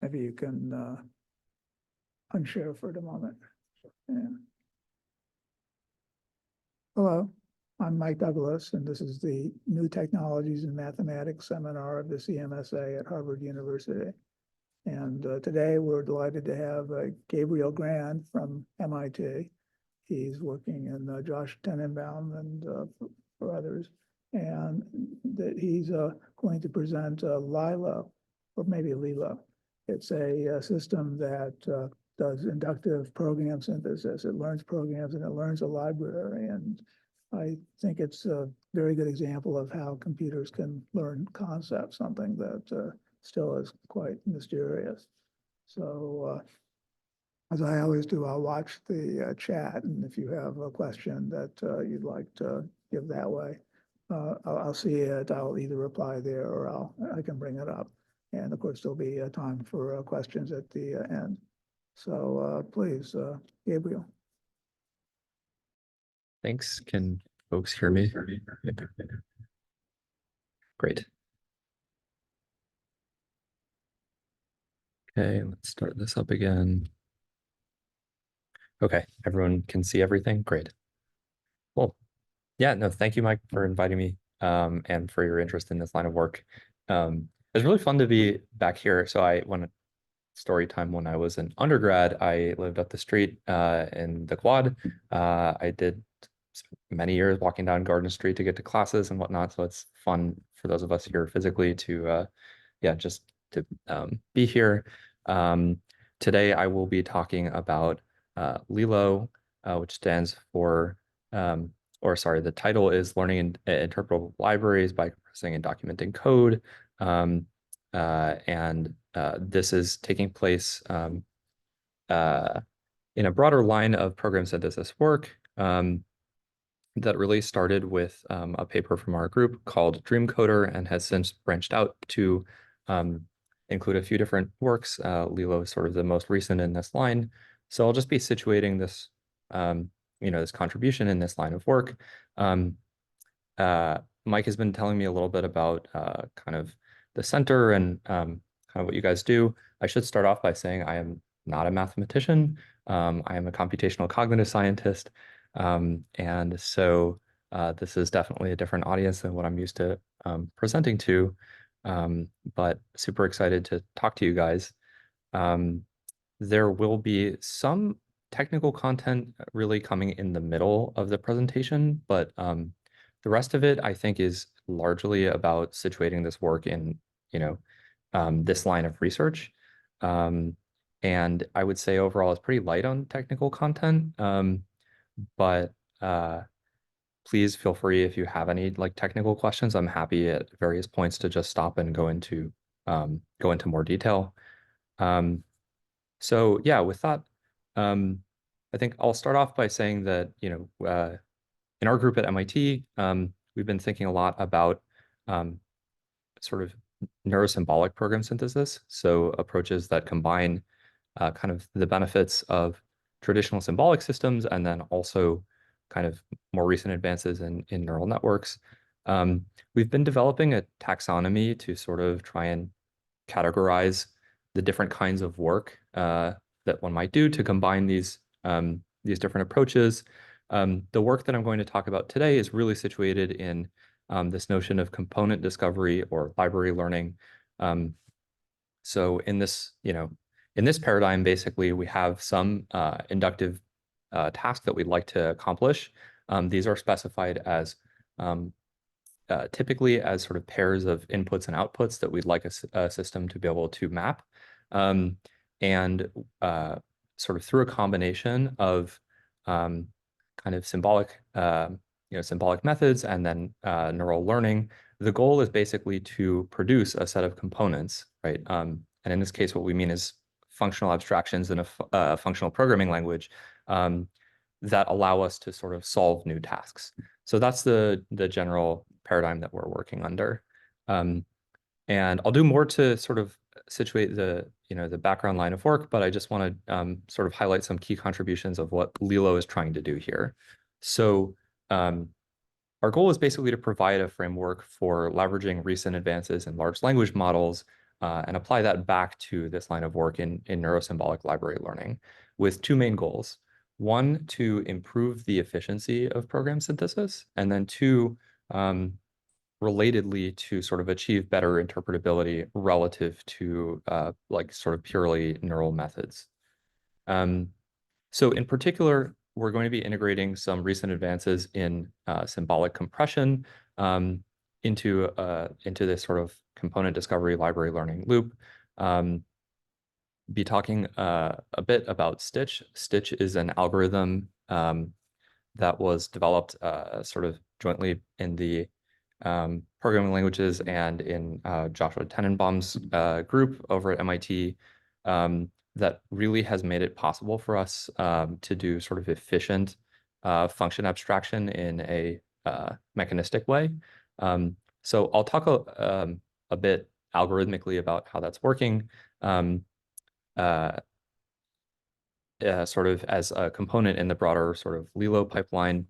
maybe you can unshare for the moment. Yeah. Hello, I'm Mike Douglas, and this is the New Technologies in Mathematics seminar of the CMSA at Harvard University. And today we're delighted to have Gabriel Grand from MIT. He's working in Josh Tenenbaum and for others. And that he's going to present Lilo, or maybe Lilo. It's a system that does inductive program synthesis. It learns programs and it learns a library. And I think it's a very good example of how computers can learn concepts, something that still is quite mysterious. So as I always do, I'll watch the chat. And if you have a question that you'd like to give that way, I'll see it. I'll either reply there or I can bring it up. And of course, there'll be time for questions at the end. So please, Gabriel. Thanks. Can folks hear me? Great. Okay, let's start this up again. Okay, everyone can see everything? Great. Well, yeah, no, thank you, Mike, for inviting me and for your interest in this line of work. It's really fun to be back here. So when story time, when I was an undergrad, I lived up the street in the Quad. I did many years walking down Garden Street to get to classes and whatnot. So it's fun for those of us here physically to, just to be here. Today, I will be talking about Lilo, which stands for, the title is Learning Interpretable Libraries by Compressing and Documenting Code. This is taking place in a broader line of program synthesis work that really started with a paper from our group called DreamCoder and has since branched out to include a few different works. Lilo is sort of the most recent in this line. So I'll just be situating this, this contribution in this line of work. Mike has been telling me a little bit about kind of the center and kind of what you guys do. I should start off by saying I am not a mathematician. I am a computational cognitive scientist. And so this is definitely a different audience than what I'm used to presenting to, but super excited to talk to you guys. There will be some technical content really coming in the middle of the presentation, but the rest of it, I think, is largely about situating this work in, this line of research. And I would say overall it's pretty light on technical content. But please feel free if you have any technical questions. I'm happy at various points to just stop and go into more detail. So yeah, with that, I think I'll start off by saying that in our group at MIT, we've been thinking a lot about sort of neurosymbolic program synthesis. So approaches that combine kind of the benefits of traditional symbolic systems and then also kind of more recent advances in neural networks. We've been developing a taxonomy to sort of try and categorize the different kinds of work that one might do to combine these different approaches. The work that I'm going to talk about today is really situated in this notion of component discovery or library learning. So in this, in this paradigm, basically, we have some inductive tasks that we'd like to accomplish. These are specified as typically as sort of pairs of inputs and outputs that we'd like a system to be able to map. And sort of through a combination of kind of symbolic, symbolic methods and then neural learning, the goal is basically to produce a set of components, right? And in this case, what we mean is functional abstractions in a functional programming language that allow us to sort of solve new tasks. So that's the general paradigm that we're working under. And I'll do more to sort of situate the background line of work, but I just want to sort of highlight some key contributions of what Lilo is trying to do here. So our goal is basically to provide a framework for leveraging recent advances in large language models and apply that back to this line of work in neurosymbolic library learning with two main goals. One, to improve the efficiency of program synthesis, and then two, relatedly to sort of achieve better interpretability relative to like sort of purely neural methods. So in particular, we're going to be integrating some recent advances in symbolic compression into this sort of component discovery library learning loop. Be talking a bit about Stitch. Stitch is an algorithm that was developed sort of jointly in the programming languages and in Joshua Tenenbaum's group over at MIT that really has made it possible for us to do sort of efficient function abstraction in a mechanistic way. So I'll talk a bit algorithmically about how that's working sort of as a component in the broader sort of Lilo pipeline.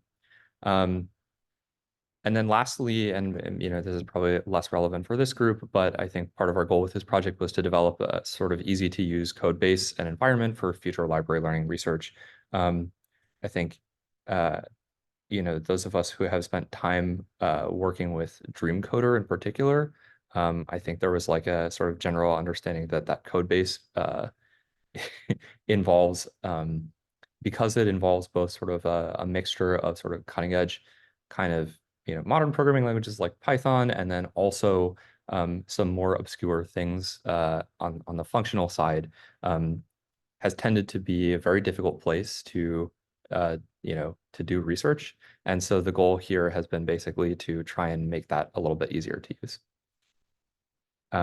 And then lastly, and you know, this is probably less relevant for this group, but I think part of our goal with this project was to develop a sort of easy to use code base and environment for future library learning research. I think, you know, those of us who have spent time working with DreamCoder in particular, I think there was like a sort of general understanding that that code base involves, because it involves both sort of a mixture of sort of cutting edge kind of, you know, modern programming languages like Python, and then also some more obscure things on the functional side, has tended to be a very difficult place to, you know, to do research. And so the goal here has been basically to try and make that a little bit easier to use. So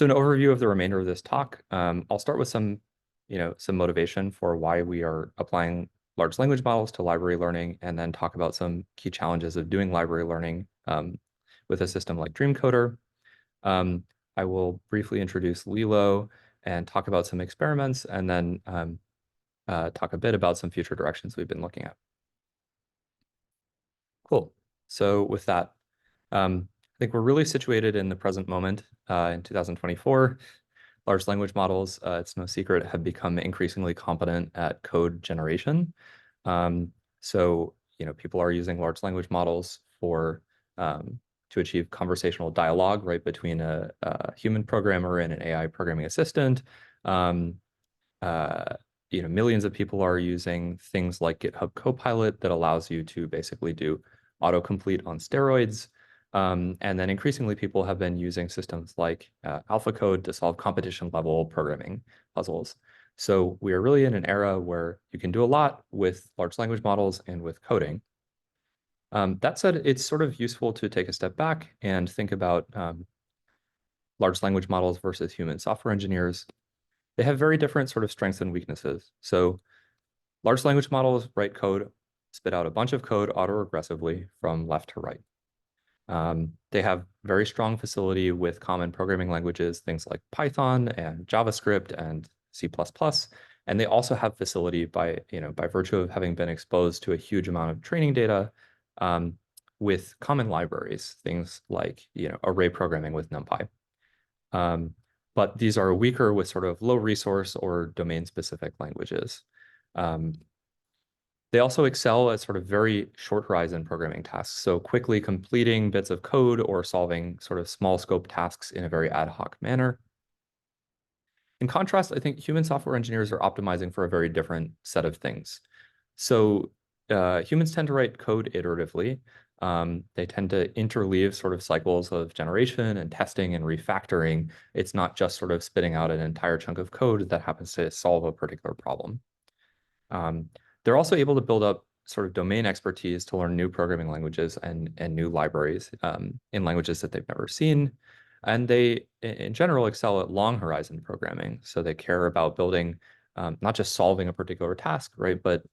an overview of the remainder of this talk, I'll start with some, you know, some motivation for why we are applying large language models to library learning, and then talk about some key challenges of doing library learning with a system like DreamCoder. I will briefly introduce Lilo and talk about some experiments, and then talk a bit about some future directions we've been looking at. Cool. So with that, I think we're really situated in the present moment in 2024. Large language models, it's no secret, have become increasingly competent at code generation. So, you know, people are using large language models for to achieve conversational dialogue, right, between a human programmer and an AI programming assistant. You know, millions of people are using things like GitHub Copilot that allows you to basically do autocomplete on steroids. And then increasingly people have been using systems like AlphaCode to solve competition level programming puzzles. So we are really in an era where you can do a lot with large language models and with coding. That said, it's sort of useful to take a step back and think about large language models versus human software engineers. They have very different sort of strengths and weaknesses. So large language models write code, spit out a bunch of code autoregressively from left to right. They have very strong facility with common programming languages, things like Python and JavaScript and C++. And they also have facility by, you know, by virtue of having been exposed to a huge amount of training data with common libraries, things like, you know, array programming with NumPy. But these are weaker with sort of low resource or domain specific languages. They also excel at sort of very short horizon programming tasks, so quickly completing bits of code or solving sort of small scope tasks in a very ad hoc manner. In contrast, I think human software engineers are optimizing for a very different set of things. So humans tend to write code iteratively. They tend to interleave sort of cycles of generation and testing and refactoring. It's not just sort of spitting out an entire chunk of code that happens to solve a particular problem. They're also able to build up sort of domain expertise to learn new programming languages and new libraries in languages that they've never seen. And they, in general, excel at long horizon programming. So they care about building, not just solving a particular task, right, but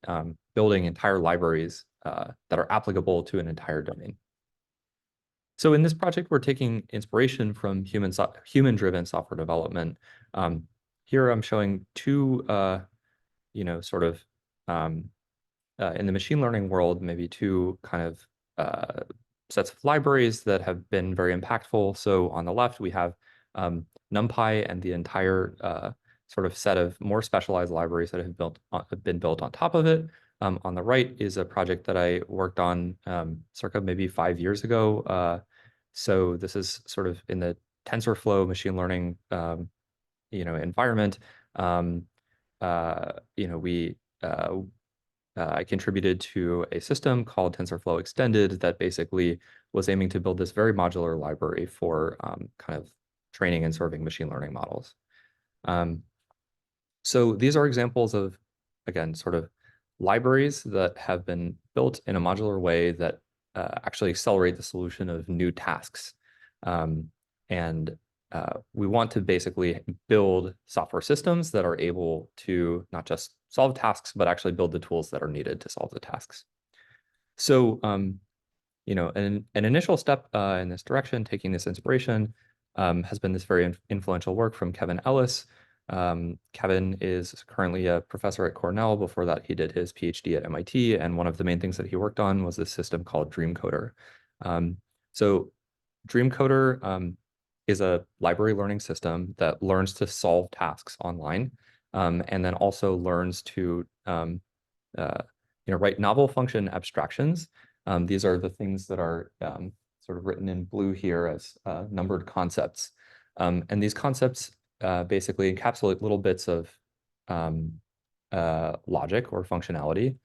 building entire libraries that are applicable to an entire domain. So in this project, we're taking inspiration from human-driven software development. Here I'm showing two, you know, sort of in the machine learning world, maybe two kind of sets of libraries that have been very impactful. So on the left, we have NumPy and the entire sort of set of more specialized libraries that have been built on top of it. On the right is a project that I worked on circa maybe 5 years ago. So this is sort of in the TensorFlow machine learning environment. I contributed to a system called TensorFlow Extended that basically was aiming to build this very modular library for kind of training and serving machine learning models. So these are examples of, again, sort of libraries that have been built in a modular way that actually accelerate the solution of new tasks. We want to basically build software systems that are able to not just solve tasks, but actually build the tools that are needed to solve the tasks. So, an initial step in this direction, taking this inspiration, has been this very influential work from Kevin Ellis. Kevin is currently a professor at Cornell. Before that, he did his PhD at MIT, and one of the main things that he worked on was this system called DreamCoder. So DreamCoder is a library learning system that learns to solve tasks online, and then also learns to write novel function abstractions. These are the things that are sort of written in blue here as numbered concepts. And these concepts basically encapsulate little bits of logic or functionality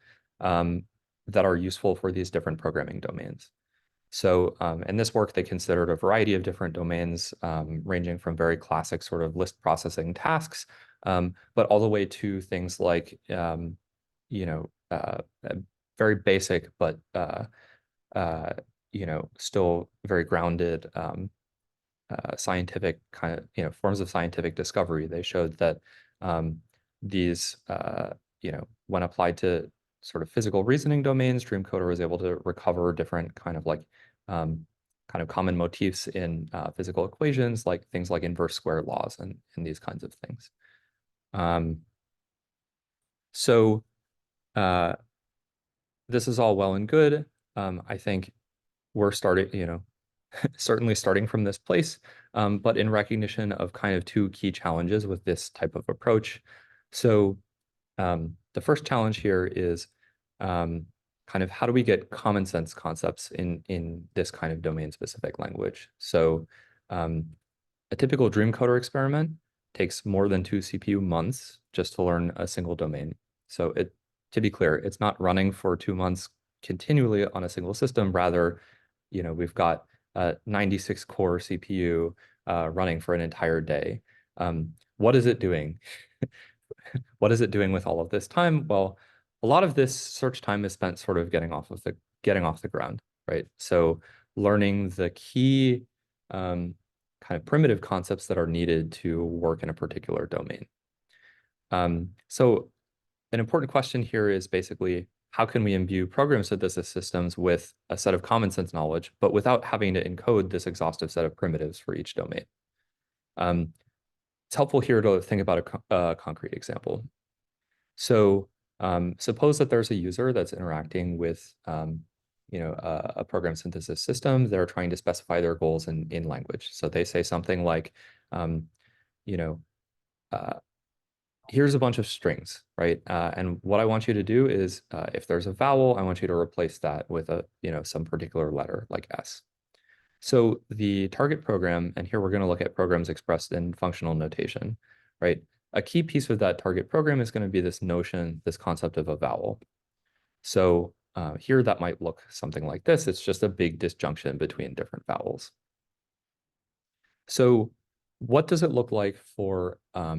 that are useful for these different programming domains. So in this work, they considered a variety of different domains, ranging from very classic sort of list processing tasks, but all the way to things like, very basic, but, still very grounded scientific kind of, forms of scientific discovery. They showed that these, when applied to sort of physical reasoning domains, DreamCoder was able to recover different kind of common motifs in physical equations, like things like inverse square laws and these kinds of things. So this is all well and good. I think we're starting, certainly starting from this place, but in recognition of kind of two key challenges with this type of approach. So the first challenge here is kind of how do we get common sense concepts in this kind of domain-specific language? So a typical DreamCoder experiment takes more than 2 CPU months just to learn a single domain. So to be clear, it's not running for 2 months continually on a single system. Rather, we've got a 96 core CPU running for an entire day. What is it doing? What is it doing with all of this time? Well, a lot of this search time is spent sort of getting off the ground, right? So learning the key kind of primitive concepts that are needed to work in a particular domain. So an important question here is basically, how can we imbue program synthesis systems with a set of common sense knowledge, but without having to encode this exhaustive set of primitives for each domain? It's helpful here to think about a concrete example. So suppose that there's a user that's interacting with a program synthesis system. They're trying to specify their goals in language. So they say something like, here's a bunch of strings, right? And what I want you to do is, if there's a vowel, I want you to replace that with some particular letter like S. So the target program, and here we're going to look at programs expressed in functional notation, right? A key piece of that target program is going to be this concept of a vowel. So here that might look something like this. It's just a big disjunction between different vowels. So what does it look like for a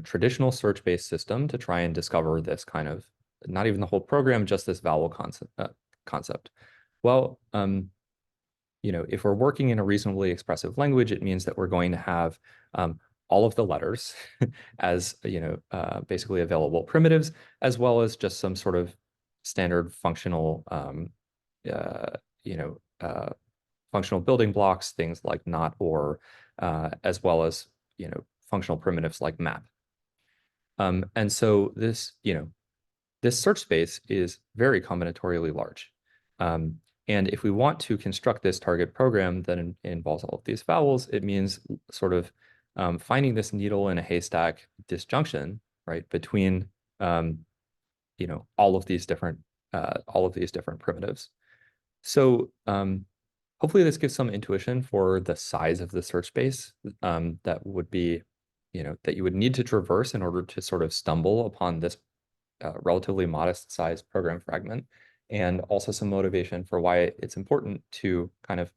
traditional search-based system to try and discover this kind of, not even the whole program, just this vowel concept? Well, if we're working in a reasonably expressive language, it means that we're going to have all of the letters as basically available primitives, as well as just some sort of standard functional functional building blocks, things like not, or, as well as functional primitives like map. And so this search space is very combinatorially large. And if we want to construct this target program that involves all of these vowels, it means sort of finding this needle in a haystack disjunction, right, between all of these different primitives. So hopefully this gives some intuition for the size of the search space that would be, that you would need to traverse in order to sort of stumble upon this relatively modest sized program fragment, and also some motivation for why it's important to kind of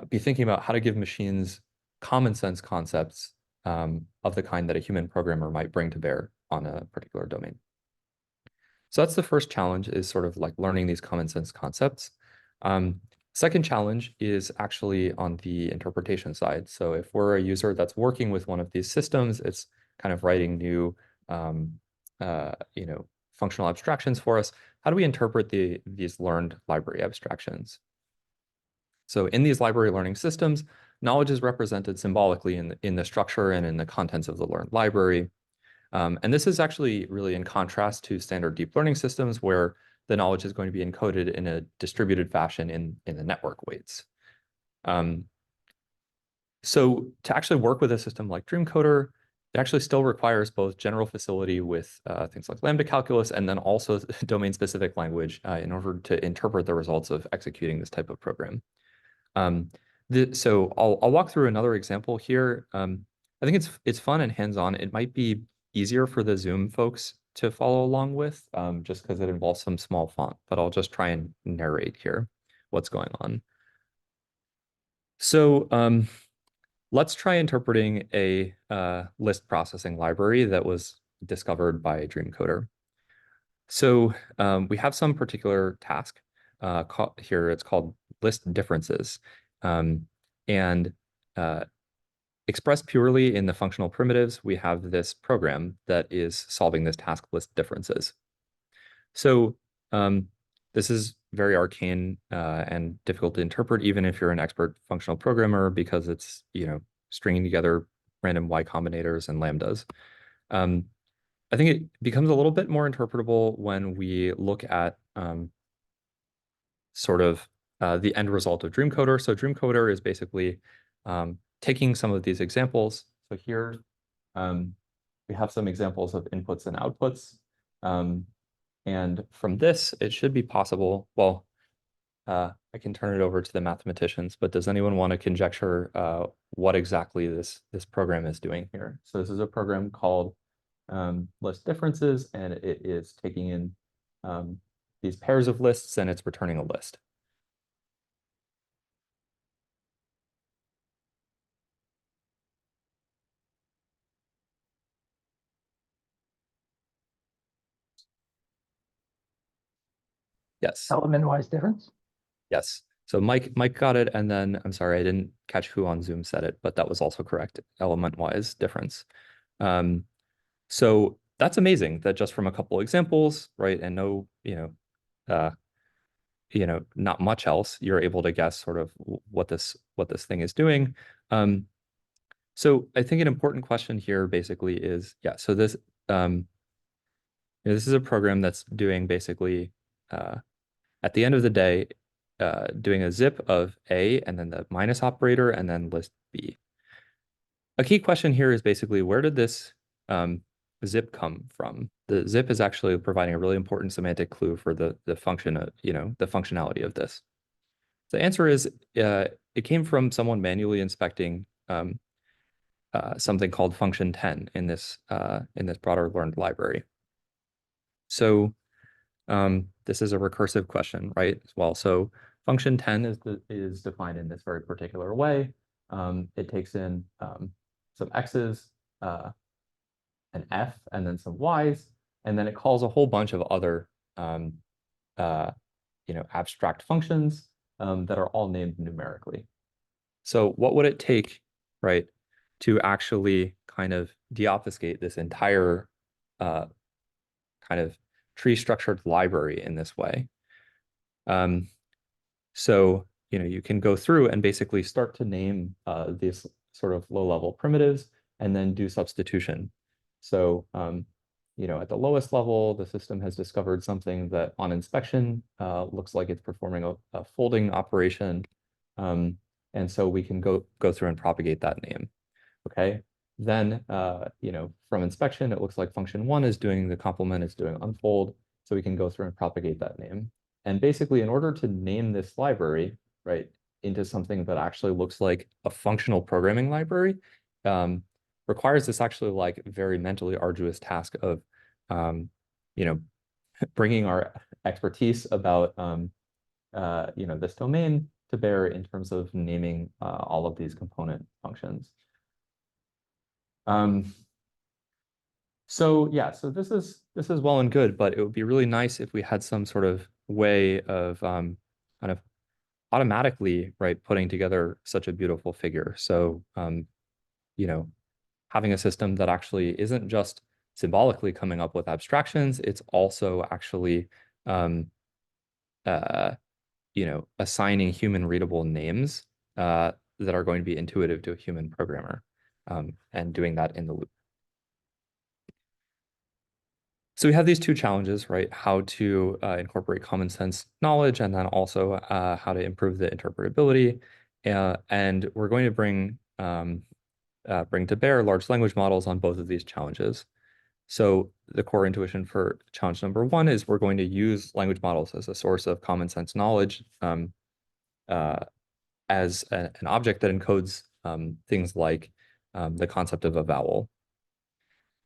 be thinking about how to give machines common sense concepts of the kind that a human programmer might bring to bear on a particular domain. So that's the first challenge, is sort of like learning these common sense concepts. Second challenge is actually on the interpretation side. So if we're a user that's working with one of these systems, it's kind of writing new, functional abstractions for us. How do we interpret these learned library abstractions? So in these library learning systems, knowledge is represented symbolically in the structure and in the contents of the learned library. And this is actually really in contrast to standard deep learning systems, where the knowledge is going to be encoded in a distributed fashion in the network weights. So to actually work with a system like DreamCoder, it actually still requires both general facility with things like lambda calculus, and then also domain-specific language in order to interpret the results of executing this type of program. So I'll walk through another example here. I think it's fun and hands-on. It might be easier for the Zoom folks to follow along with, just because it involves some small font, but I'll just try and narrate here what's going on. So let's try interpreting a list processing library that was discovered by DreamCoder. So we have some particular task here. It's called list differences. And expressed purely in the functional primitives, we have this program that is solving this task list differences. So this is very arcane and difficult to interpret, even if you're an expert functional programmer, because it's, stringing together random Y combinators and lambdas. I think it becomes a little bit more interpretable when we look at sort of the end result of DreamCoder. So DreamCoder is basically taking some of these examples. So here we have some examples of inputs and outputs. And from this, it should be possible. Well, I can turn it over to the mathematicians, but does anyone want to conjecture what exactly this program is doing here? So this is a program called list differences, and it is taking in these pairs of lists, and it's returning a list. Yes. Element-wise difference? Yes. So Mike got it, and then I'm sorry, I didn't catch who on Zoom said it, but that was also correct, element-wise difference. So that's amazing that just from a couple examples, right, and no, not much else, you're able to guess sort of what this thing is doing. So I think an important question here basically is, so this this is a program that's doing basically at the end of the day, doing a zip of A and then the minus operator and then list B. A key question here is basically, where did this zip come from? The zip is actually providing a really important semantic clue for the function, the functionality of this. The answer is it came from someone manually inspecting something called function 10 in this broader learned library. So this is a recursive question, right? As well, so function 10 is defined in this very particular way. It takes in some x's, an f, and then some y's, and then it calls a whole bunch of other abstract functions that are all named numerically. So what would it take, right, to actually kind of deobfuscate this entire kind of tree structured library in this way? So you can go through and basically start to name these sort of low-level primitives and then do substitution. So at the lowest level, the system has discovered something that on inspection looks like it's performing a folding operation. And so we can go through and propagate that name. Okay. Then, from inspection, it looks like function 1 is doing the complement, it's doing unfold. So we can go through and propagate that name. And basically, in order to name this library, right, into something that actually looks like a functional programming library, requires this actually like very mentally arduous task of, bringing our expertise about, this domain to bear in terms of naming all of these component functions. So yeah, so this is well and good, but it would be really nice if we had some sort of way of kind of automatically, right, putting together such a beautiful figure. So having a system that actually isn't just symbolically coming up with abstractions, it's also actually assigning human readable names that are going to be intuitive to a human programmer, and doing that in the loop. So we have these two challenges, right? How to incorporate common sense knowledge, and then also how to improve the interpretability. And we're going to bring to bear large language models on both of these challenges. So the core intuition for challenge number 1 is we're going to use language models as a source of common sense knowledge, as an object that encodes things like the concept of a vowel.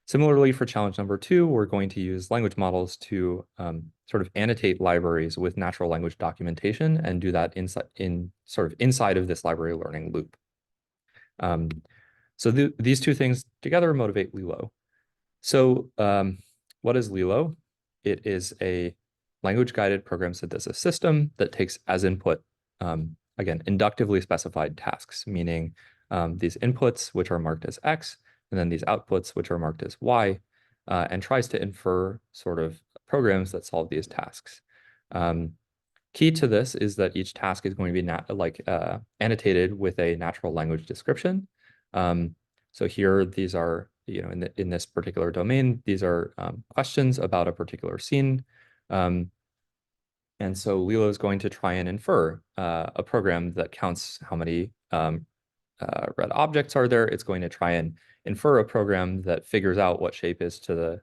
Similarly, for challenge number 2, we're going to use language models to sort of annotate libraries with natural language documentation and do that inside of this library learning loop. So these two things together motivate Lilo. So what is Lilo? It is a language-guided program synthesis system that takes as input, again, inductively specified tasks, meaning these inputs, which are marked as X, and then these outputs, which are marked as Y, and tries to infer sort of programs that solve these tasks. Key to this is that each task is going to be annotated with a natural language description. So here, these are, in this particular domain, these are questions about a particular scene. And so Lilo is going to try and infer a program that counts how many red objects are there. It's going to try and infer a program that figures out what shape is to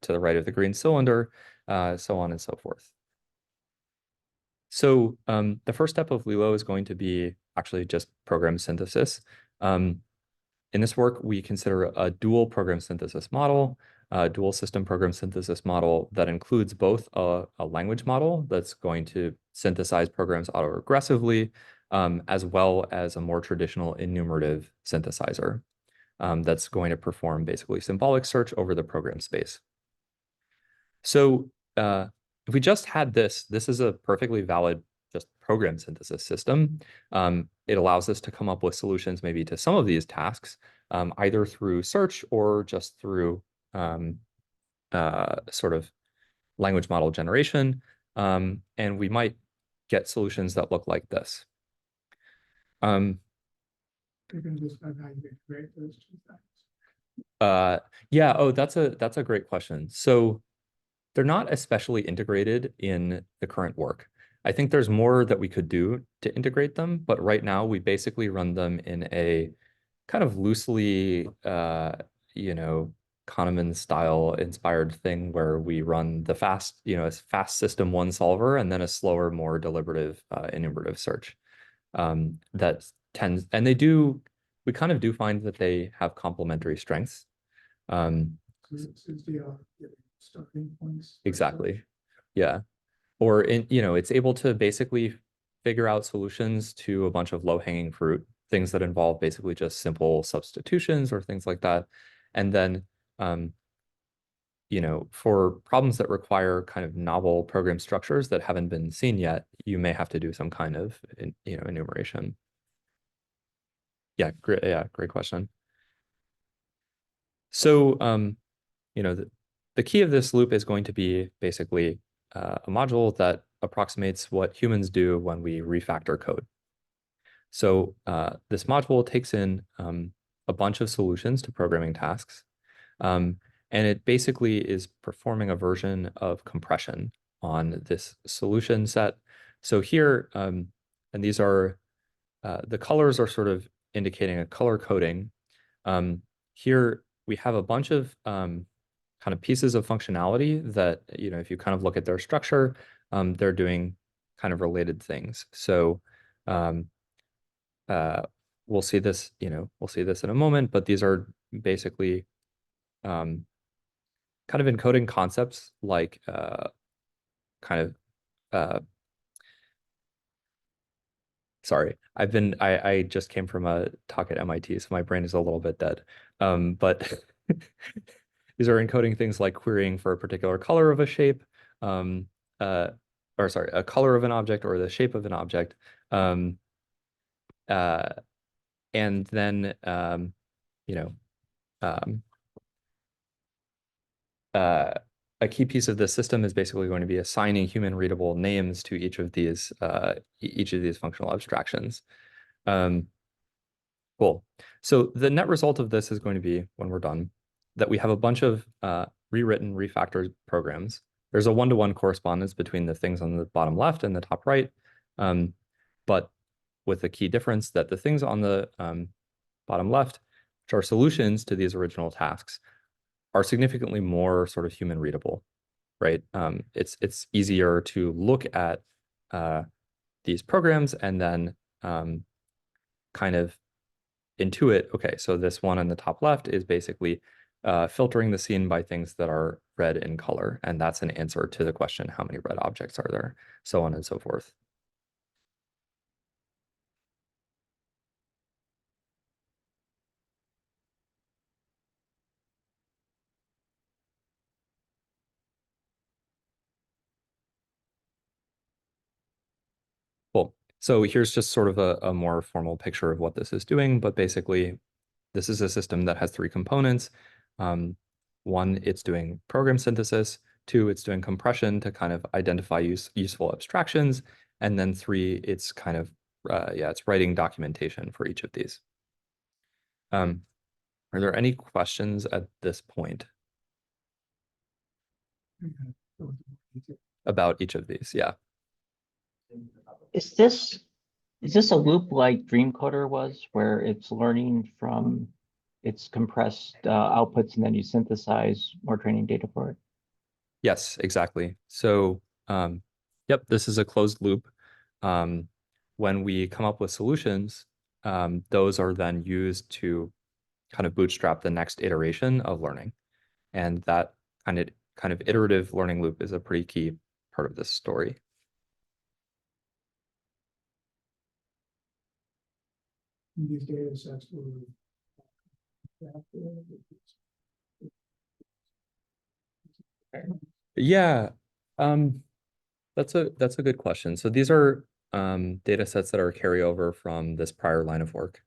the right of the green cylinder, so on and so forth. So the first step of Lilo is going to be actually just program synthesis. In this work, we consider a dual program synthesis model, a dual system program synthesis model that includes both a language model that's going to synthesize programs autoregressively, as well as a more traditional enumerative synthesizer that's going to perform basically symbolic search over the program space. So if we just had this is a perfectly valid just program synthesis system. It allows us to come up with solutions maybe to some of these tasks, either through search or just through sort of language model generation. And we might get solutions that look like this. You can describe how you integrate those two things. Yeah, oh, that's a great question. So they're not especially integrated in the current work. I think there's more that we could do to integrate them, but right now we basically run them in a kind of loosely, Kahneman style inspired thing where we run the fast, a fast system 1 solver and then a slower, more deliberative enumerative search. That tends, and we kind of do find that they have complementary strengths. Starting points. Exactly. Yeah. Or it's able to basically figure out solutions to a bunch of low-hanging fruit, things that involve basically just simple substitutions or things like that. And then, for problems that require kind of novel program structures that haven't been seen yet, you may have to do some kind of, enumeration. Yeah, great question. So, the key of this loop is going to be basically a module that approximates what humans do when we refactor code. So this module takes in a bunch of solutions to programming tasks. And it basically is performing a version of compression on this solution set. So here, and these are, the colors are sort of indicating a color coding. Here we have a bunch of kind of pieces of functionality that, if you kind of look at their structure, they're doing kind of related things. So we'll see this, we'll see this in a moment, but these are basically kind of encoding concepts like kind of sorry, I just came from a talk at MIT, so my brain is a little bit dead. But these are encoding things like querying for a particular color of a shape, um, or sorry, a color of an object or the shape of an object. Um, uh, and then, you know, um, a key piece of this system is basically going to be assigning human readable names to each of these functional abstractions. Cool. So the net result of this is going to be, when we're done, that we have a bunch of rewritten, refactored programs. There's a one-to-one correspondence between the things on the bottom left and the top right, but with the key difference that the things on the bottom left, which are solutions to these original tasks, are significantly more sort of human readable, right? It's easier to look at these programs and then kind of intuit, okay, so this one on the top left is basically filtering the scene by things that are red in color. And that's an answer to the question, how many red objects are there, so on and so forth. Cool. So here's just sort of a more formal picture of what this is doing, but basically this is a system that has three components. One, it's doing program synthesis. Two, it's doing compression to kind of identify useful abstractions. And then three, it's kind of, it's writing documentation for each of these. Are there any questions at this point about each of these? Yeah. Is this a loop like DreamCoder was, where it's learning from its compressed outputs and then you synthesize more training data for it? Yes, exactly. So, yep, this is a closed loop. When we come up with solutions, those are then used to kind of bootstrap the next iteration of learning. And that kind of iterative learning loop is a pretty key part of this story. These data sets were. Yeah, that's a good question. So these are data sets that are carryover from this prior line of work.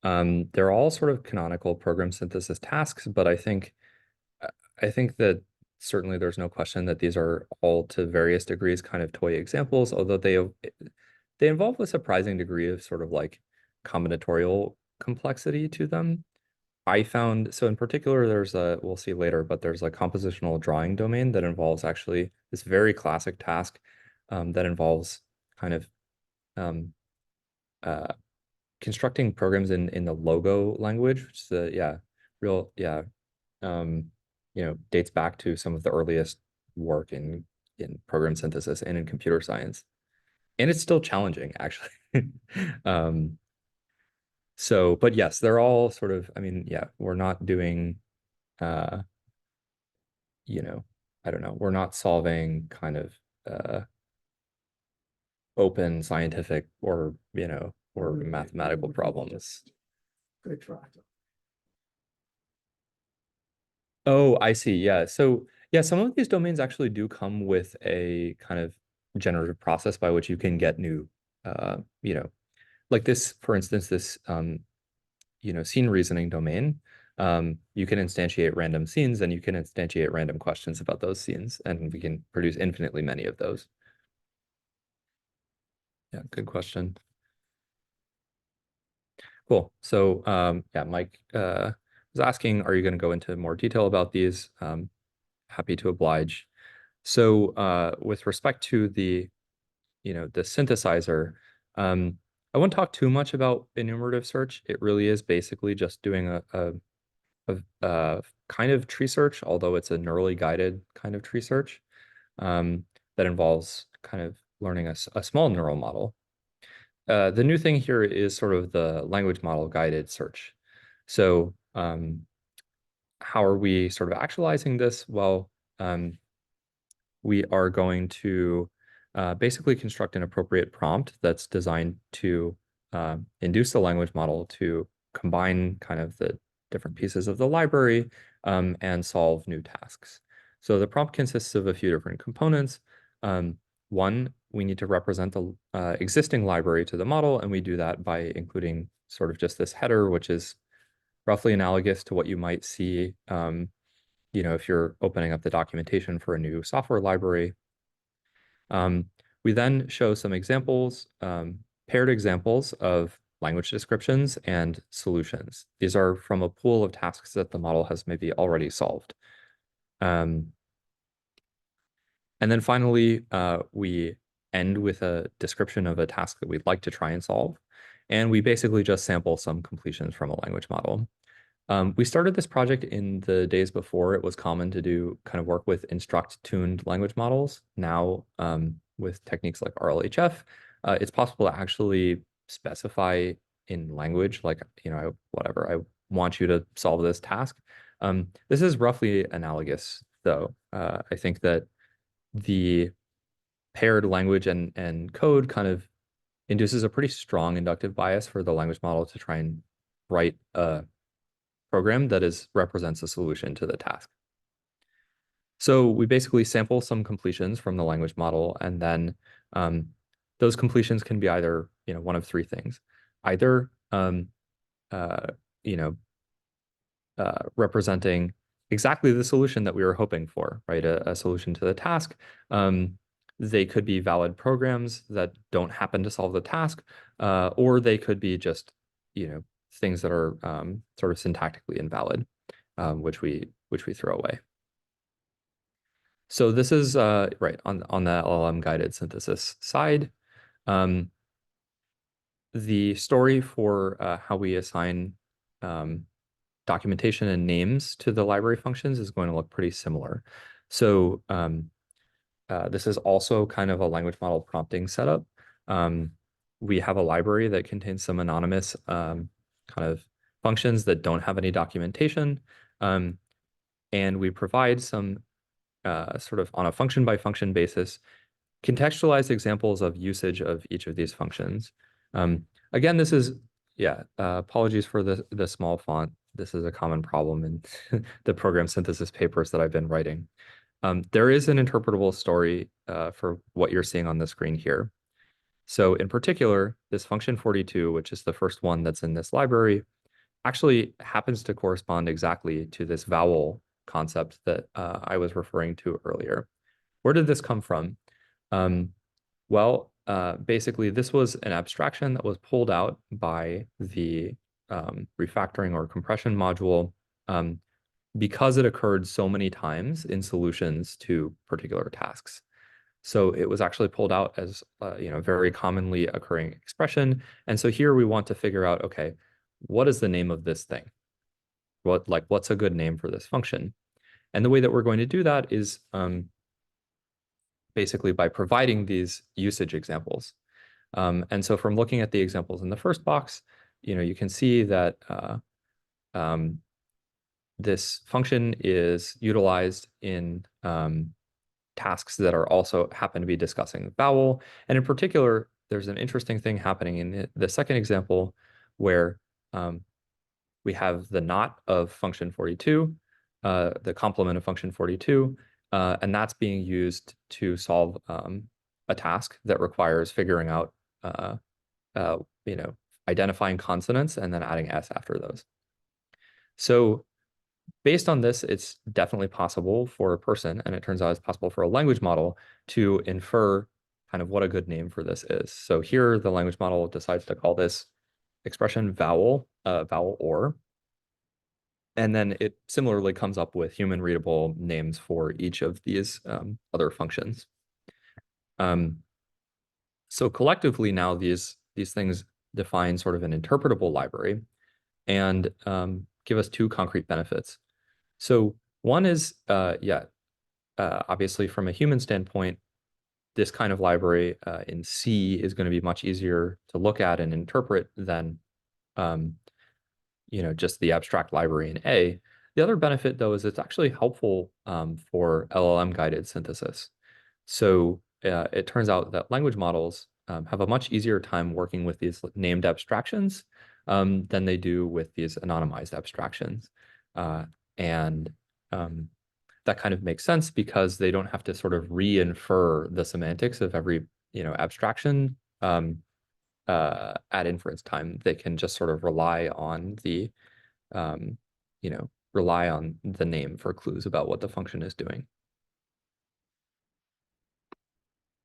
They're all sort of canonical program synthesis tasks, but I think that certainly there's no question that these are all to various degrees kind of toy examples, although they involve a surprising degree of sort of like combinatorial complexity to them. I found, so in particular, we'll see later, but there's a compositional drawing domain that involves actually this very classic task that involves kind of constructing programs in the Logo language, which is dates back to some of the earliest work in program synthesis and in computer science. And it's still challenging, actually. But yes, they're all sort of, I mean, yeah, we're not doing, I don't know, we're not solving kind of open scientific or mathematical problems. Good try. Oh, I see. Yeah. So yeah, some of these domains actually do come with a kind of generative process by which you can get new, like this, for instance, this, scene reasoning domain. You can instantiate random scenes and you can instantiate random questions about those scenes, and we can produce infinitely many of those. Yeah, good question. Cool. So yeah, Mike was asking, are you going to go into more detail about these? Happy to oblige. So with respect to the synthesizer, I won't talk too much about enumerative search. It really is basically just doing a kind of tree search, although it's a neurally guided kind of tree search that involves kind of learning a small neural model. The new thing here is sort of the language model guided search. So how are we sort of actualizing this? Well, we are going to basically construct an appropriate prompt that's designed to induce the language model to combine kind of the different pieces of the library and solve new tasks. So the prompt consists of a few different components. One, we need to represent the existing library to the model, and we do that by including sort of just this header, which is roughly analogous to what you might see if you're opening up the documentation for a new software library. We then show some examples, paired examples of language descriptions and solutions. These are from a pool of tasks that the model has maybe already solved. And then finally, we end with a description of a task that we'd like to try and solve. And we basically just sample some completions from a language model. We started this project in the days before it was common to do kind of work with instruct-tuned language models. Now, with techniques like RLHF, it's possible to actually specify in language, like, whatever, I want you to solve this task. This is roughly analogous, though. I think that the paired language and code kind of induces a pretty strong inductive bias for the language model to try and write a program that represents a solution to the task. So we basically sample some completions from the language model, and then those completions can be either one of three things: either representing exactly the solution that we were hoping for, right? A solution to the task. They could be valid programs that don't happen to solve the task, or they could be just things that are sort of syntactically invalid, which we throw away. So this is right on the LLM guided synthesis side. The story for how we assign documentation and names to the library functions is going to look pretty similar. So this is also kind of a language model prompting setup. We have a library that contains some anonymous kind of functions that don't have any documentation. And we provide some sort of on a function by function basis, contextualized examples of usage of each of these functions. Again, this is, apologies for the small font. This is a common problem in the program synthesis papers that I've been writing. There is an interpretable story for what you're seeing on the screen here. So in particular, this function 42, which is the first one that's in this library, actually happens to correspond exactly to this vowel concept that I was referring to earlier. Where did this come from? Well, basically, this was an abstraction that was pulled out by the refactoring or compression module because it occurred so many times in solutions to particular tasks. So it was actually pulled out as very commonly occurring expression. And so here we want to figure out, okay, what is the name of this thing? What's a good name for this function? And the way that we're going to do that is basically by providing these usage examples. And so from looking at the examples in the first box, you can see that this function is utilized in tasks that are also happen to be discussing vowel. And in particular, there's an interesting thing happening in the second example where we have the not of function 42, the complement of function 42, and that's being used to solve a task that requires figuring out, identifying consonants and then adding S after those. So based on this, it's definitely possible for a person, and it turns out it's possible for a language model to infer kind of what a good name for this is. So here, the language model decides to call this expression vowel, vowel or. And then it similarly comes up with human readable names for each of these other functions. So collectively now these things define sort of an interpretable library and give us two concrete benefits. So one is, obviously from a human standpoint, this kind of library in C is going to be much easier to look at and interpret than just the abstract library in A. The other benefit, though, is it's actually helpful for LLM-guided synthesis. So it turns out that language models have a much easier time working with these named abstractions than they do with these anonymized abstractions. And that kind of makes sense because they don't have to sort of re-infer the semantics of every abstraction at inference time. They can just sort of rely on the name for clues about what the function is doing.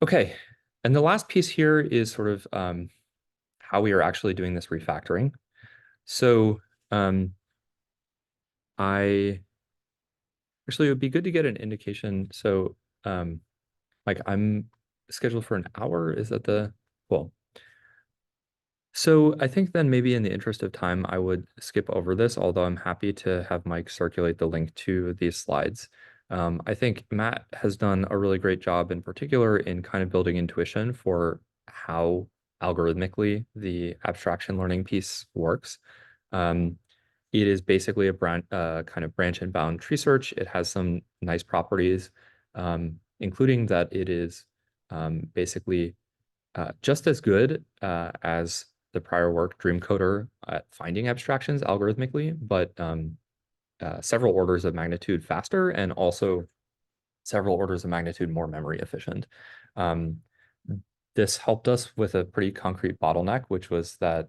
Okay, and the last piece here is sort of how we are actually doing this refactoring. So actually, it would be good to get an indication. So like I'm scheduled for an hour. Is that well? So I think then maybe in the interest of time, I would skip over this, although I'm happy to have Mike circulate the link to these slides. I think Matt has done a really great job in particular in kind of building intuition for how algorithmically the abstraction learning piece works. It is basically a kind of branch and bound tree search. It has some nice properties, including that it is basically just as good as the prior work DreamCoder at finding abstractions algorithmically, but several orders of magnitude faster and also several orders of magnitude more memory efficient. This helped us with a pretty concrete bottleneck, which was that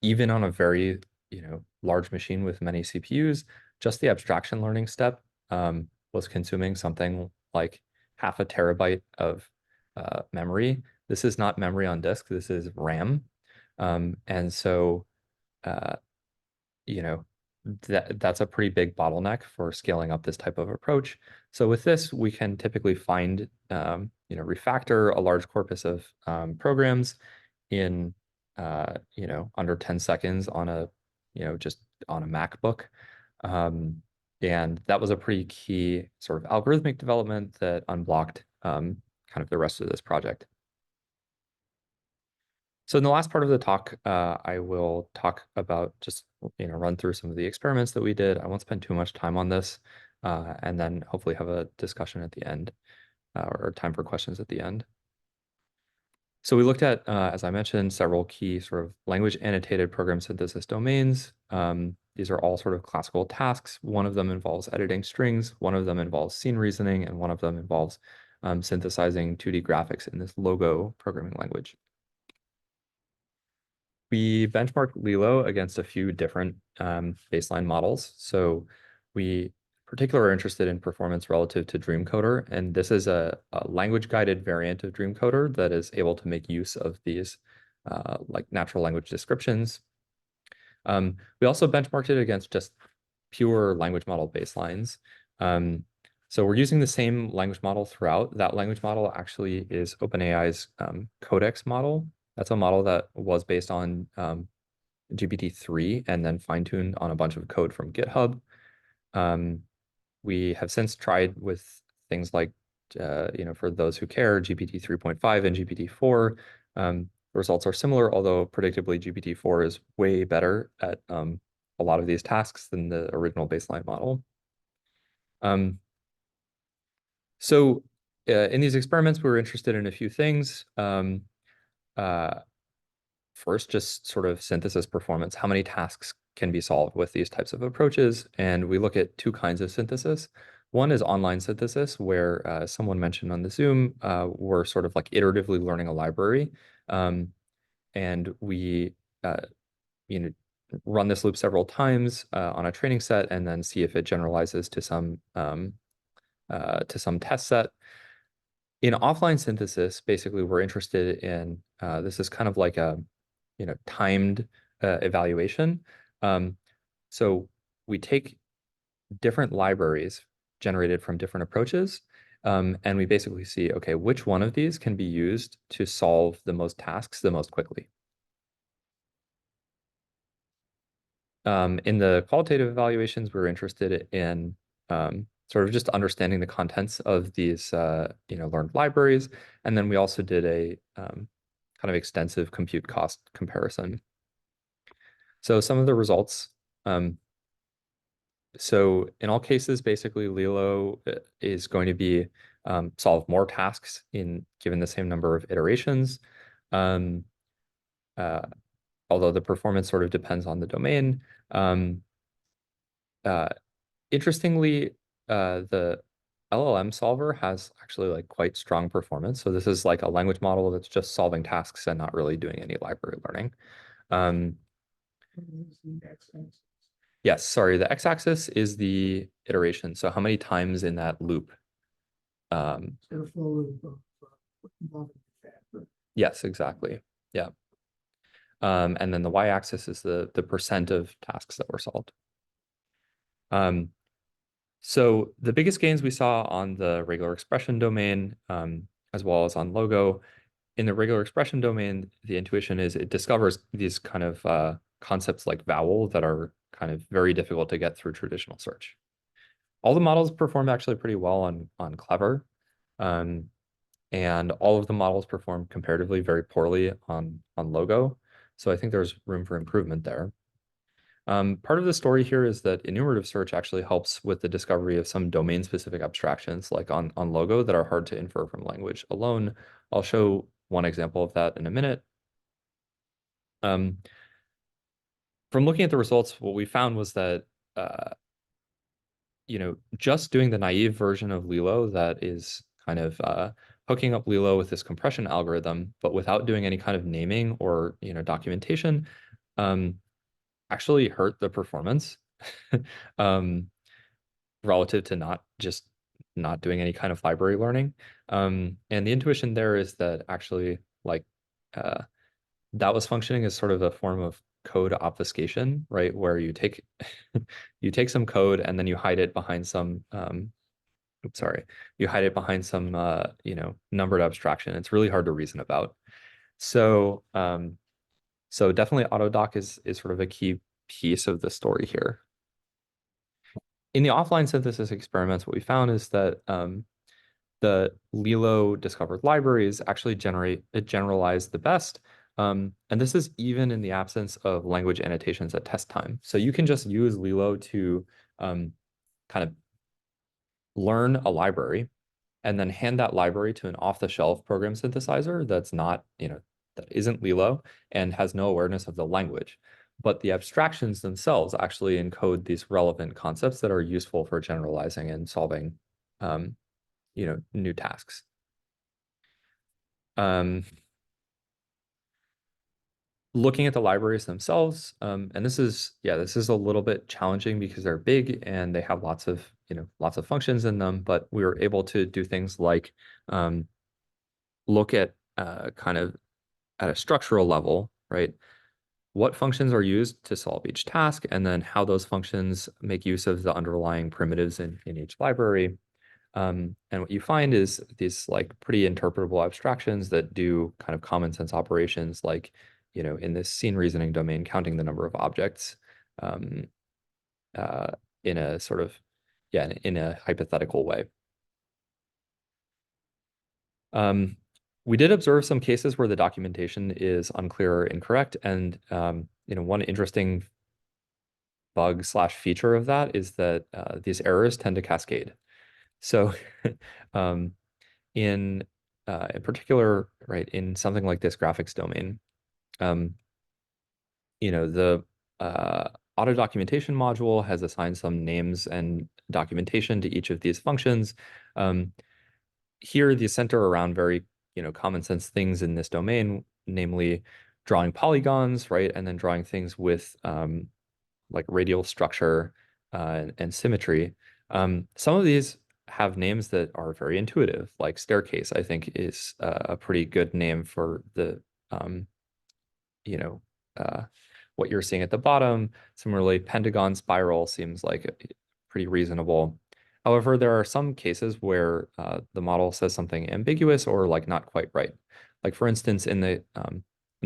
even on a very large machine with many CPUs, just the abstraction learning step was consuming something like 0.5 terabyte of memory. This is not memory on disk, this is RAM. And so, that's a pretty big bottleneck for scaling up this type of approach. So with this, we can typically find, refactor a large corpus of programs in, under 10 seconds on a, just on a MacBook. And that was a pretty key sort of algorithmic development that unblocked kind of the rest of this project. So in the last part of the talk, I will talk about just, run through some of the experiments that we did. I won't spend too much time on this, and then hopefully have a discussion at the end, or time for questions at the end. So we looked at, as I mentioned, several key sort of language annotated program synthesis domains. These are all sort of classical tasks. One of them involves editing strings, one of them involves scene reasoning, and one of them involves synthesizing 2D graphics in this logo programming language. We benchmarked Lilo against a few different baseline models. So we particularly are interested in performance relative to DreamCoder, and this is a language-guided variant of DreamCoder that is able to make use of these like natural language descriptions. We also benchmarked it against just pure language model baselines. So we're using the same language model throughout. That language model actually is OpenAI's Codex model. That's a model that was based on GPT-3 and then fine-tuned on a bunch of code from GitHub. We have since tried with things like, for those who care, GPT 3.5 and GPT-4. The results are similar, although predictably GPT-4 is way better at a lot of these tasks than the original baseline model. So in these experiments, we were interested in a few things. First, just sort of synthesis performance. How many tasks can be solved with these types of approaches? And we look at two kinds of synthesis. One is online synthesis, where someone mentioned on the Zoom, we're sort of like iteratively learning a library. And we run this loop several times on a training set and then see if it generalizes to some test set. In offline synthesis, basically, we're interested in, this is kind of like a timed evaluation. So we take different libraries generated from different approaches, and we basically see, okay, which one of these can be used to solve the most tasks the most quickly. In the qualitative evaluations, we were interested in sort of just understanding the contents of these learned libraries, and then we also did a kind of extensive compute cost comparison. So some of the results. So in all cases, basically, Lilo is going to be solve more tasks given the same number of iterations. Although the performance sort of depends on the domain. Interestingly, the LLM solver has actually like quite strong performance. So this is like a language model that's just solving tasks and not really doing any library learning. Yes, sorry, the x-axis is the iteration. So how many times in that loop? Yes, exactly. Yeah. And then the y-axis is the percent of tasks that were solved. So the biggest gains we saw on the regular expression domain, as well as on logo. In the regular expression domain, the intuition is it discovers these kind of concepts like vowel that are kind of very difficult to get through traditional search. All the models performed actually pretty well on Clever, and all of the models performed comparatively very poorly on logo. So I think there's room for improvement there. Part of the story here is that enumerative search actually helps with the discovery of some domain-specific abstractions, like on logo, that are hard to infer from language alone. I'll show one example of that in a minute. From looking at the results, what we found was that just doing the naive version of Lilo that is kind of hooking up Lilo with this compression algorithm, but without doing any kind of naming or documentation, actually hurt the performance relative to not doing any kind of library learning. And the intuition there is that actually that was functioning as sort of a form of code obfuscation, right? Where you take you take some code and then you hide it behind some you hide it behind some numbered abstraction. It's really hard to reason about. So so definitely AutoDoc is sort of a key piece of the story here. In the offline synthesis experiments, what we found is that the Lilo discovered libraries actually generalize the best. And this is even in the absence of language annotations at test time. So you can just use Lilo to kind of learn a library and then hand that library to an off-the-shelf program synthesizer that's not, that isn't Lilo and has no awareness of the language. But the abstractions themselves actually encode these relevant concepts that are useful for generalizing and solving, new tasks. Looking at the libraries themselves, and this is a little bit challenging because they're big and they have lots of functions in them, but we were able to do things like look at kind of at a structural level, right? What functions are used to solve each task, and then how those functions make use of the underlying primitives in each library. And what you find is these like pretty interpretable abstractions that do kind of common sense operations, like, in this scene reasoning domain, counting the number of objects in a sort of, in a hypothetical way. We did observe some cases where the documentation is unclear or incorrect. And, one interesting bug/feature of that is that these errors tend to cascade. So in particular, right, in something like this graphics domain, the auto documentation module has assigned some names and documentation to each of these functions. Here, these center around very, common sense things in this domain, namely drawing polygons, right, and then drawing things with like radial structure and symmetry. Some of these have names that are very intuitive, like staircase, I think is a pretty good name for the, what you're seeing at the bottom. Similarly, pentagon spiral seems like pretty reasonable. However, there are some cases where the model says something ambiguous or like not quite right. Like for instance, in the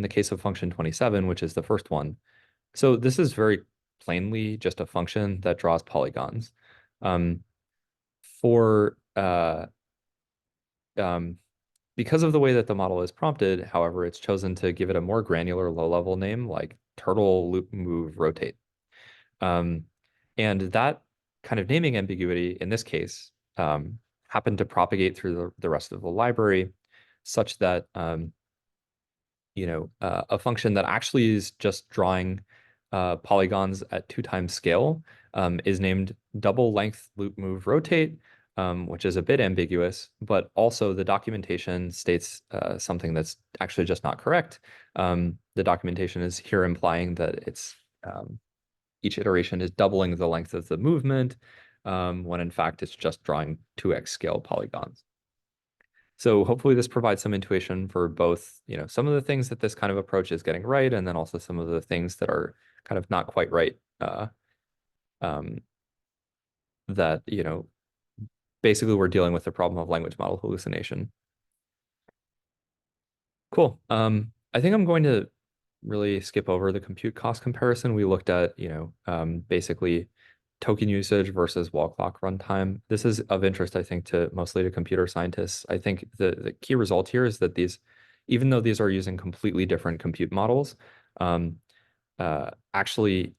case of function 27, which is the first one. So this is very plainly just a function that draws polygons. For because of the way that the model is prompted, however, it's chosen to give it a more granular low-level name like turtle, loop, move, rotate. And that kind of naming ambiguity in this case happened to propagate through the rest of the library such that a function that actually is just drawing polygons at 2x scale is named double length loop move rotate, which is a bit ambiguous, but also the documentation states something that's actually just not correct. The documentation is here implying that it's each iteration is doubling the length of the movement, when in fact it's just drawing 2x scale polygons. So hopefully this provides some intuition for both, some of the things that this kind of approach is getting right, and then also some of the things that are kind of not quite right. That, basically we're dealing with the problem of language model hallucination. Cool. I think I'm going to really skip over the compute cost comparison. We looked at, basically token usage versus wall clock runtime. This is of interest, I think, mostly to computer scientists. I think the key result here is that even though these are using completely different compute models, actually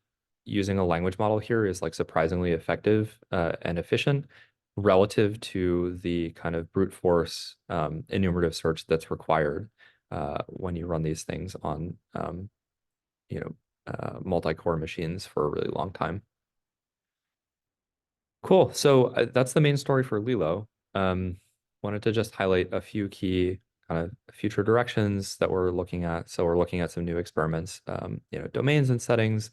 using a language model here is like surprisingly effective and efficient relative to the kind of brute force enumerative search that's required when you run these things on multi-core machines for a really long time. Cool. So that's the main story for Lilo. Wanted to just highlight a few key kind of future directions that we're looking at. So we're looking at some new experiments, domains and settings.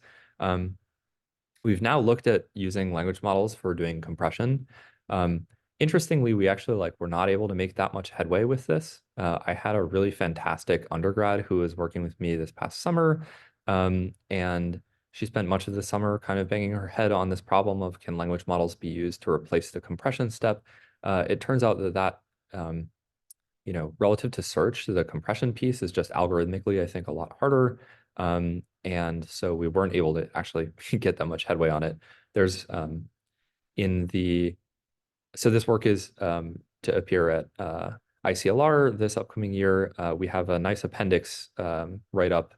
We've now looked at using language models for doing compression. Interestingly, we actually were not able to make that much headway with this. I had a really fantastic undergrad who was working with me this past summer, and she spent much of the summer kind of banging her head on this problem of can language models be used to replace the compression step. It turns out that relative to search, the compression piece is just algorithmically, I think, a lot harder. And so we weren't able to actually get that much headway on it. There's so this work is to appear at ICLR this upcoming year. We have a nice appendix write-up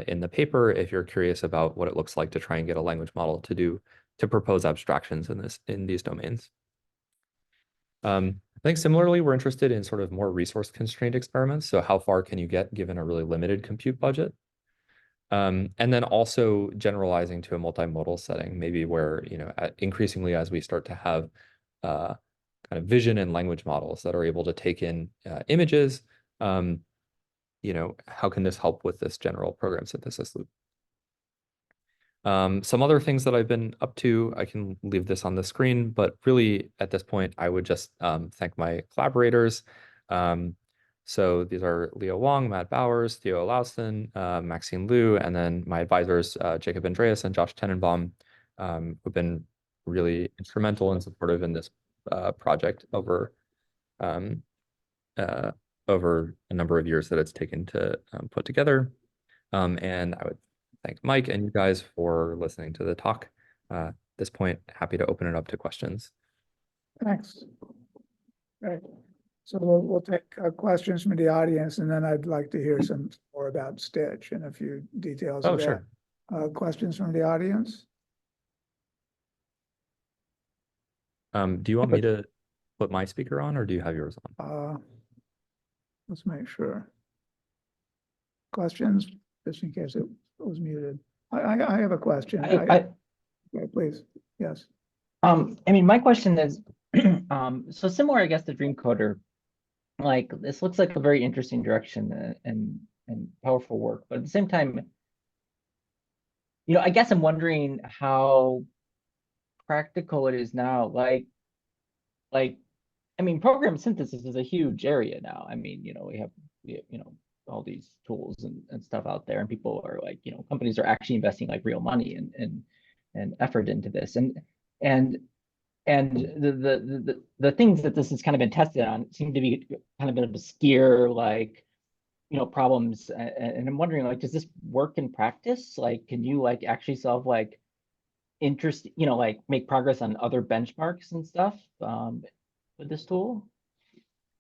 in the paper if you're curious about what it looks like to try and get a language model to propose abstractions in these domains. I think similarly, we're interested in sort of more resource-constrained experiments. So how far can you get given a really limited compute budget? And then also generalizing to a multimodal setting, maybe where, increasingly as we start to have kind of vision and language models that are able to take in images, how can this help with this general program synthesis loop? Some other things that I've been up to, I can leave this on the screen, but really at this point, I would just thank my collaborators. So these are Leo Wong, Matt Bowers, Theo Lauston, Maxine Liu, and then my advisors, Jacob Andreas and Josh Tenenbaum, who've been really instrumental and supportive in this project over a number of years that it's taken to put together. And I would thank Mike and you guys for listening to the talk. At this point, happy to open it up to questions. Thanks. Right. So we'll take questions from the audience, and then I'd like to hear some more about Stitch and a few details of that. Sure. Questions from the audience? Do you want me to put my speaker on, or do you have yours on? Let's make sure. Questions, just in case it was muted. I have a question. Okay, please. Yes. My question is, so similar, I guess, to DreamCoder. This looks like a very interesting direction and powerful work, but at the same time, I guess I'm wondering how practical it is now. Program synthesis is a huge area now. We have all these tools and stuff out there, and people are like, you know, companies are actually investing like real money and effort into this, and the things that this has kind of been tested on seem to be kind of been obscure, like, you know, problems. And I'm wondering, like, does this work in practice? Like, can you like actually solve like you know, like make progress on other benchmarks and stuff with this tool?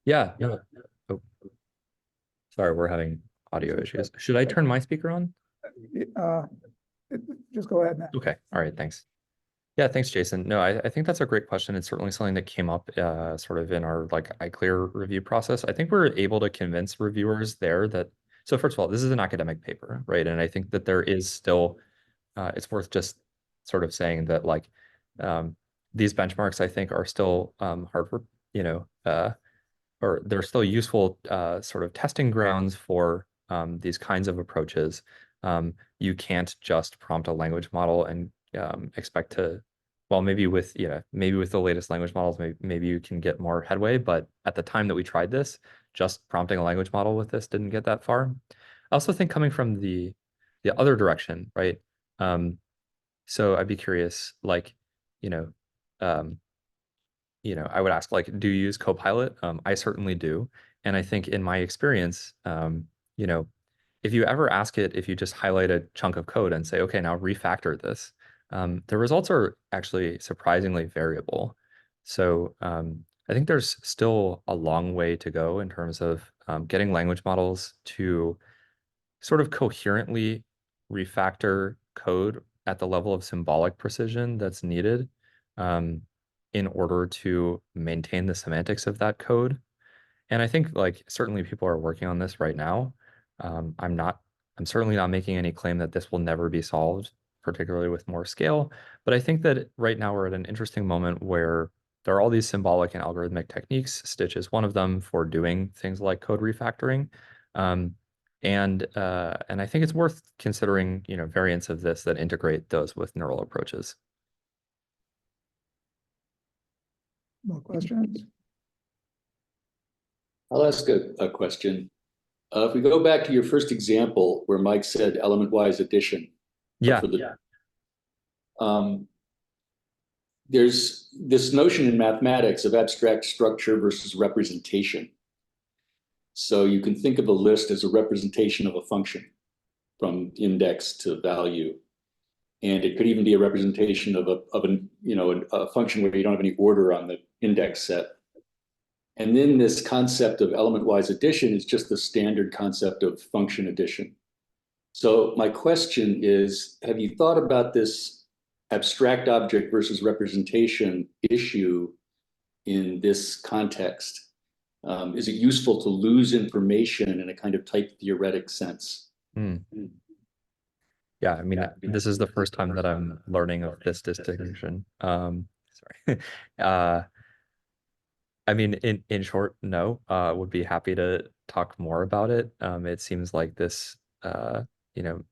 Yeah. Oh, sorry, we're having audio issues. Should I turn my speaker on? Uh, Just go ahead now. Okay. All right. Thanks. Yeah, thanks, Jason. No, I think that's a great question. It's certainly something that came up sort of in our like iClear review process. I think we're able to convince reviewers there that, so first of all, this is an academic paper, right? And I think that there is still, it's worth just sort of saying that like these benchmarks, I think, are still hard for, you know, or they're still useful sort of testing grounds for these kinds of approaches. You can't just prompt a language model and expect to, well, maybe with, you know, maybe with the latest language models, maybe you can get more headway, but at the time that we tried this, just prompting a language model with this didn't get that far. I also think coming from the other direction, right? So I'd be curious, like, you know, I would ask, like, do you use Copilot? I certainly do. And I think in my experience, you know, if you ever ask it, if you just highlight a chunk of code and say, okay, now refactor this, the results are actually surprisingly variable. So I think there's still a long way to go in terms of getting language models to sort of coherently refactor code at the level of symbolic precision that's needed in order to maintain the semantics of that code. And I think like certainly people are working on this right now. I'm certainly not making any claim that this will never be solved, particularly with more scale. But I think that right now we're at an interesting moment where there are all these symbolic and algorithmic techniques. Stitch is one of them for doing things like code refactoring. And I think it's worth considering, you know, variants of this that integrate those with neural approaches. More questions? I'll ask a question. If we go back to your first example where Mike said element-wise addition. Yeah. There's this notion in mathematics of abstract structure versus representation. So you can think of a list as a representation of a function from index to value. And it could even be a representation of a function where you don't have any order on the index set. And then this concept of element-wise addition is just the standard concept of function addition. So my question is, have you thought about this abstract object versus representation issue in this context? Is it useful to lose information in a kind of type theoretic sense? Yeah, I mean, this is the first time that I'm learning of this distinction. Sorry. I mean, in short, no. Would be happy to talk more about it. It seems like this,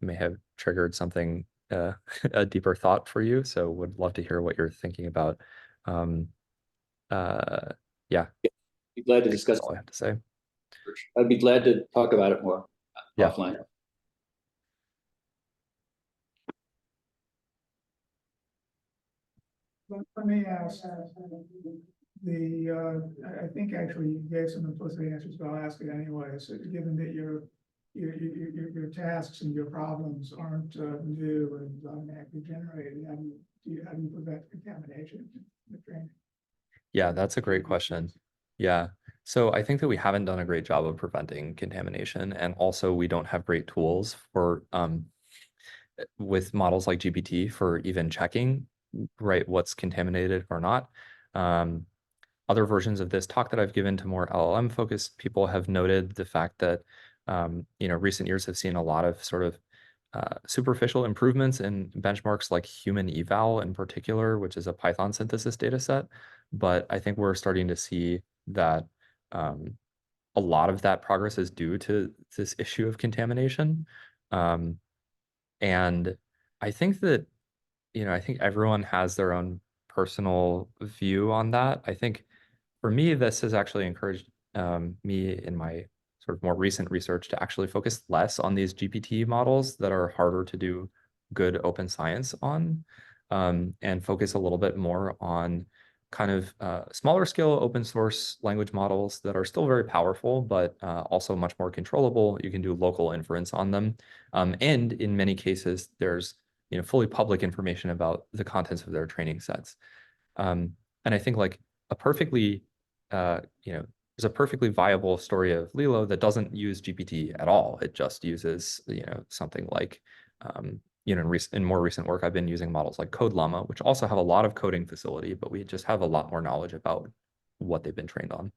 may have triggered something, a deeper thought for you. So would love to hear what you're thinking about. Yeah. Be glad to discuss. That's all I have to say. I'd be glad to talk about it more offline. Let me ask I think actually you gave some implicit answers, but I'll ask it anyway. So given that your tasks and your problems aren't new and automatically generated, how do you prevent contamination in the training? Yeah, that's a great question. Yeah. So I think that we haven't done a great job of preventing contamination, and also we don't have great tools for with models like GPT for even checking, right, what's contaminated or not. Other versions of this talk that I've given to more LLM focused people have noted the fact that recent years have seen a lot of sort of superficial improvements in benchmarks like human eval in particular, which is a Python synthesis data set. But I think we're starting to see that a lot of that progress is due to this issue of contamination. And I think that, I think everyone has their own personal view on that. I think for me, this has actually encouraged me in my sort of more recent research to actually focus less on these GPT models that are harder to do good open science on, and focus a little bit more on kind of smaller scale open source language models that are still very powerful, but also much more controllable. You can do local inference on them. And in many cases, there's fully public information about the contents of their training sets. And I think like a perfectly, there's a perfectly viable story of Lilo that doesn't use GPT at all. It just uses, something like, in more recent work, I've been using models like CodeLlama, which also have a lot of coding facility, but we just have a lot more knowledge about what they've been trained on.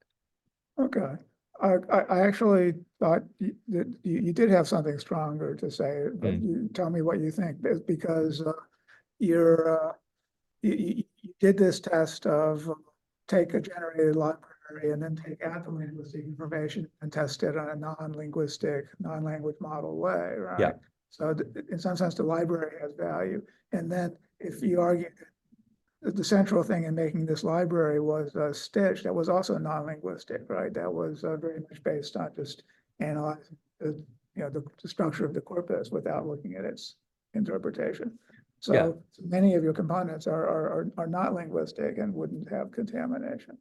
Okay. I actually thought that you did have something stronger to say, but you tell me what you think, because you did this test of take a generated library and then take out the linguistic information and test it on a non-linguistic, non-language model way, right? Yeah. So in some sense, the library has value. And then if you argue that the central thing in making this library was Stitch, that was also non-linguistic, right? That was very much based on just analyzing the structure of the corpus without looking at its interpretation. So many of your components are not linguistic and wouldn't have contamination.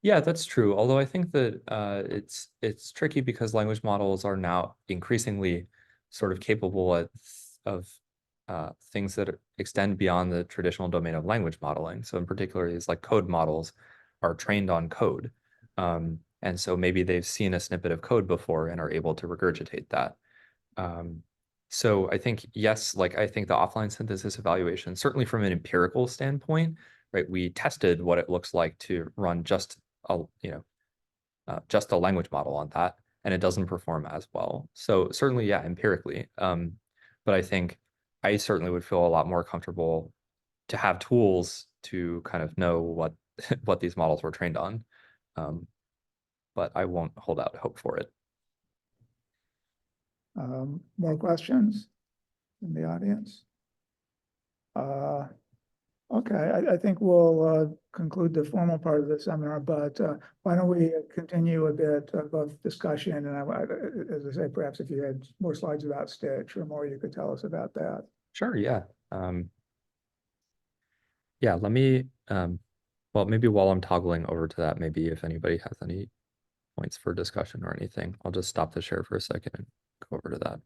Yeah, that's true. Although I think that it's tricky because language models are now increasingly sort of capable of things that extend beyond the traditional domain of language modeling. So in particular, these like code models are trained on code. And so maybe they've seen a snippet of code before and are able to regurgitate that. So I think, yes, like I think the offline synthesis evaluation, certainly from an empirical standpoint, right, we tested what it looks like to run just a language model on that, and it doesn't perform as well. So certainly, yeah, empirically. But I think I certainly would feel a lot more comfortable to have tools to kind of know what what these models were trained on. But I won't hold out hope for it. More questions in the audience? Okay, I think we'll conclude the formal part of the seminar, but why don't we continue a bit of discussion? And as I say, perhaps if you had more slides about Stitch or more, you could tell us about that. Sure, yeah. Yeah, let me, well, maybe while I'm toggling over to that, maybe if anybody has any points for discussion or anything, I'll just stop the share for a second and go over to that.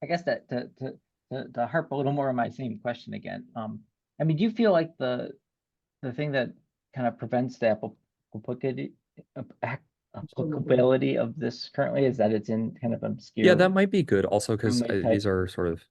I guess that to harp a little more on my same question again. I mean, do you feel like the thing that kind of prevents the applicability of this currently is that it's in kind of obscure? Yeah, that might be good also because domain these type? are sort of